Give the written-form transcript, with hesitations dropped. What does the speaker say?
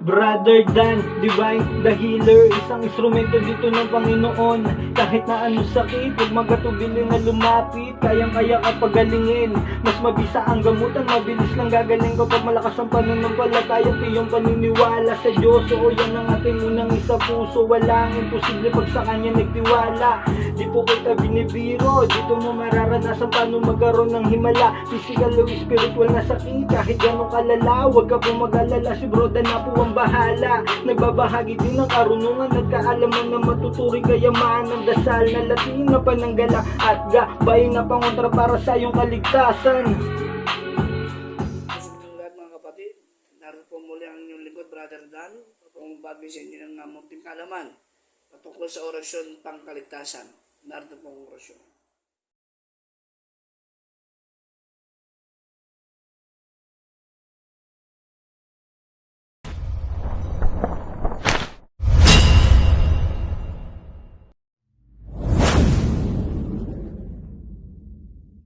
Brother Dan, Divine, the Healer, isang instrumento dito ng Panginoon. Kahit na anong sakit, huwag magatubili na lumapit. Kayang-kaya ka pagalingin, mas mabisa ang gamutan. Mabilis lang gagaling kapag malakas ang pananampalataya. Tiyong paniniwala sa Diyos, oo yan ang ating unang isa puso. Walang imposible pag sa Kanya nagtiwala. Di po kita binibiro, dito mo mararanasan paano magkaroon ng himala. Physical o spiritual na sakit, kahit ganong kalala, huwag ka pong mag-alala, si Bro Dan na po ang bahala. Nagbabahagi din ng karunungan, nagkaalaman na matuturing kayamanan, dasal na latin na pananggala at gabay na pangontra para sa iyong kaligtasan. Lahat mga kapatid, narito po muli ang inyong lingkod, Brother Dan, upang magbagi sa inyo ng munting kaalaman patungkol sa orasyon pangkaligtasan. Narito po ang orasyon.